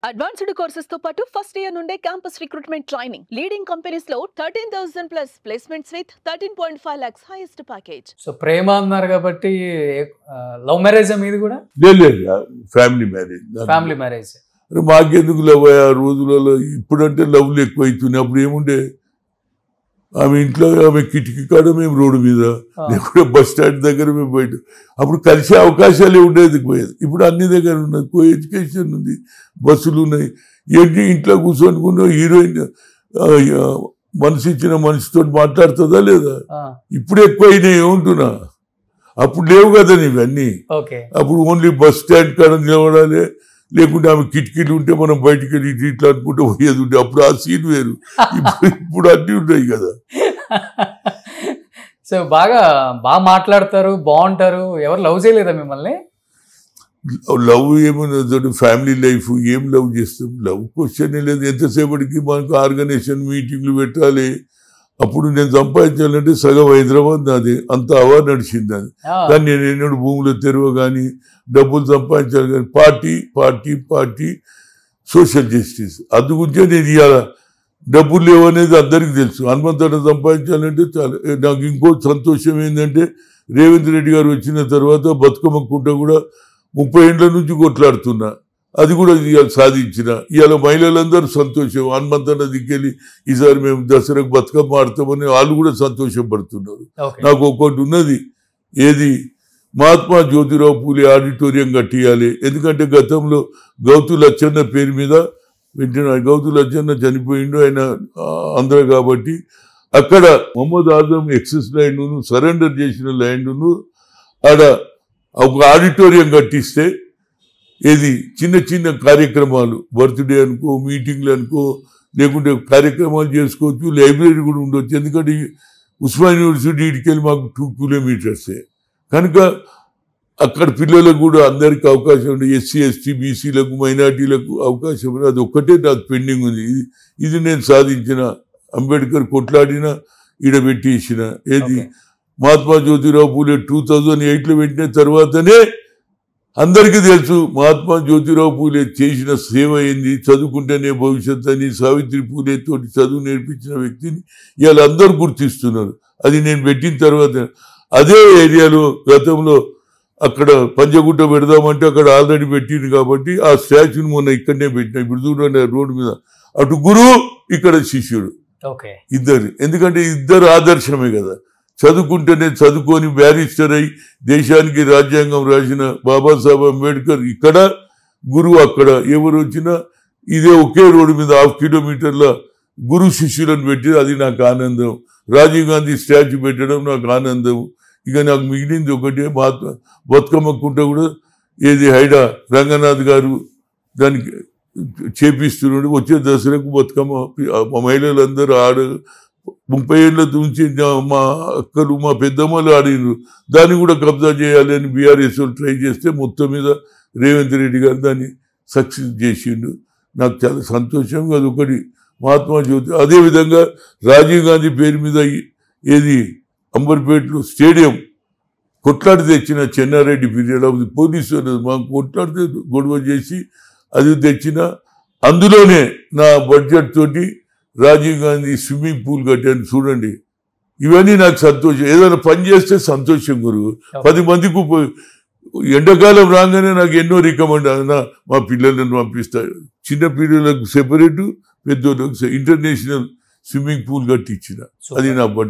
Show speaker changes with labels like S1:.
S1: Advanced courses తో పాటు first year నుండే campus recruitment training leading companies లో 13,000 plus placements with 13.5 lakhs highest package.
S2: So ప్రేమ అన్నారు కాబట్టి లవ్ మ్యారేజ్ మీది కూడా
S3: లేదు, ఫ్యామిలీ మ్యారేజ్. మాకెందుకు లవ్ ఆ రోజులలో? ఇప్పుడంటే లవ్లు ఎక్కువ అవుతున్నాయి. అప్పుడు ఏముండే, ఆమె ఇంట్లో, ఆమె కిటికీ కాడ, మేము రోడ్డు మీద, లేకుంటే బస్ స్టాండ్ దగ్గర మేము బయట. అప్పుడు కలిసే అవకాశాలే ఉండేది పోయేది. ఇప్పుడు అన్ని దగ్గర ఉన్నది, కో ఎడ్యుకేషన్ ఉంది, బస్సులు ఉన్నాయి. ఏంటి ఇంట్లో కూర్చొని హీరోయిన్ మనసు ఇచ్చిన మనిషితో మాట్లాడుతుందా లేదా? ఇప్పుడు ఎక్కువ అయినాయి ఏముంటున్నా. అప్పుడు లేవు కదా ఇవన్నీ. అప్పుడు ఓన్లీ బస్ స్టాండ్ కాడ నిలబడాలి, లేకుంటే ఆమె కిటికీలు ఉంటే మనం బయటికి వెళ్ళి ఇట్లా అనుకుంటే పోయేది ఉంటే. అప్పుడు ఆ సీన్ వేరు, ఇప్పుడు అన్నీ ఉన్నాయి కదా.
S2: సో బాగా మాట్లాడతారు, బాగుంటారు. ఎవరు లవ్ చేయలేదా మిమ్మల్ని?
S3: లవ్ ఏమన్నా, ఫ్యామిలీ లైఫ్ ఏం లవ్ చేస్తాం? లవ్ క్వశ్చన్ లేదు. ఎంతసేపటికి మనకు ఆర్గనైజేషన్ మీటింగ్లు పెట్టాలి. అప్పుడు నేను సంపాదించాలంటే సగం హైదరాబాద్ నాది, అంత అవా నడిచింది అది. కానీ నేను ఎన్నడూ భూములు తెరవ కానీ డబ్బులు సంపాదించాలి కానీ party party party social justice అందు గురించే నేను ఇవాళ డబ్బులు లేవనేది అందరికీ తెలుసు. హనుమంతుడు సంపాదించాలంటే చాలా. నాకు ఇంకో సంతోషం ఏంటంటే, రేవంత్ రెడ్డి గారు వచ్చిన తర్వాత బతుకమ్మ కుంట కూడా 30 ఏళ్ల నుంచి కొట్లాడుతున్నా, అది కూడా ఇవాళ సాధించిన. ఇవాళ మహిళలందరూ సంతోషం. హనుమంతన్న దిక్కెళ్ళి ఈసారి మేము దసరాకు బతుకమ్మ ఆడతామని వాళ్ళు కూడా సంతోషపడుతున్నారు. నాకు ఒక్కటి ఉన్నది, ఏది, మహాత్మా జ్యోతిరావు పూలే ఆడిటోరియం కట్టియాలి. ఎందుకంటే గతంలో గౌతు లచ్చన్న పేరు మీద పెట్టిన, గౌతు లచ్చన్న చనిపోయిండు, ఆయన ఆంధ్ర కాబట్టి అక్కడ మొహమ్మద్ ఆజం ఎక్సెస్ ల్యాండ్ను సరెండర్ చేసిన ల్యాండ్ను ఆడ ఒక ఆడిటోరియం కట్టిస్తే ఏది చిన్న చిన్న కార్యక్రమాలు, బర్త్డే అనుకో, మీటింగ్లు అనుకో, లేకుంటే కార్యక్రమాలు చేసుకోవచ్చు. లైబ్రరీ కూడా ఉండొచ్చు. ఎందుకంటే ఉస్మాన్ యూనివర్సిటీ ఇటుకెళ్ళి మాకు 2 కిలోమీటర్సే కనుక అక్కడ పిల్లలకు కూడా అందరికీ అవకాశం ఉంది. ఎస్సీ ఎస్టీ బీసీలకు మైనార్టీలకు అవకాశం ఉంది. అది ఒక్కటే నాకు పెండింగ్ ఉంది. ఇది నేను సాధించిన. అంబేద్కర్ కొట్లాడిన, ఈడబెట్టేసిన. ఏది, మహాత్మా జ్యోతిరావు పూలే 2008లో పెట్టిన తర్వాతనే అందరికీ తెలుసు మహాత్మా జ్యోతిరావు పూలే చేసిన సేవ ఏంది, చదువుకుంటేనే భవిష్యత్ అని. సావిత్రి పూలే తోటి చదువు నేర్పించిన వ్యక్తిని ఇవాళ అందరూ గుర్తిస్తున్నారు. అది నేను పెట్టిన తర్వాత అదే ఏరియాలో గతంలో అక్కడ పంజగుట్ట పెడదామంటే అక్కడ ఆల్రెడీ పెట్టింది కాబట్టి ఆ స్టాచ్యూని మొన్న ఇక్కడనే పెట్టిన. ఇప్పుడు చూడండి రోడ్డు మీద, అటు గురువు ఇక్కడ శిష్యుడు ఇద్దరు. ఎందుకంటే ఇద్దరు ఆదర్శమే కదా. చదువుకుంటేనే చదువుకొని బ్యారిస్టర్ అయి దేశానికి రాజ్యాంగం రాసిన బాబాసాహెబ్ అంబేద్కర్ ఇక్కడ, గురువు అక్కడ. ఎవరు వచ్చినా ఇదే ఒకే రోడ్డు మీద 1/2 కిలోమీటర్ల గురు శిష్యులను పెట్టి, అది నాకు ఆనందం. రాజీవ్ గాంధీ స్టాచ్యూ పెట్టడం నాకు ఆనందం. ఇక నాకు మిగిలింది ఒకటే, బతుకమ్మ కుంట కూడా ఏది హైడా రంగనాథ్ గారు దానికి చేపిస్తున్నాడు. వచ్చే దసరాకు బతుకమ్మ మహిళలందరూ 30 ఏళ్ళ నుంచి మా అక్కలు, మా పెద్దమ్మలు ఆడినారు. దాన్ని కూడా కబ్జా చేయాలి అని బీఆర్ఎస్ ట్రై చేస్తే మొత్తం మీద రేవంత్ రెడ్డి గారు దాన్ని సక్సెస్ చేసిండు. నాకు చాలా సంతోషం. అది ఒకటి మహాత్మా జ్యోతి. అదేవిధంగా రాజీవ్ గాంధీ పేరు మీద ఏది అంబర్పేటలో స్టేడియం కొట్లాడి తెచ్చిన, Chennareddy period of the police మాకు కొట్లాడితే గొడవ చేసి అది తెచ్చిన. అందులోనే నా బడ్జెట్ తోటి రాజీవ్ గాంధీ స్విమ్మింగ్ పూల్ కట్టాను. చూడండి, ఇవన్నీ నాకు సంతోషం. ఏదైనా పని చేస్తే సంతోషం గురువు. 10 మందికి ఎండాకాలం రాగానే నాకు ఎన్నో రికమెండ్ మా పిల్లలను పంపిస్తారు. చిన్న పిల్లలకు సెపరేటు, పెద్దోళ్ళకు ఇంటర్నేషనల్ స్విమ్మింగ్ పూల్ కట్టించిన. అది నా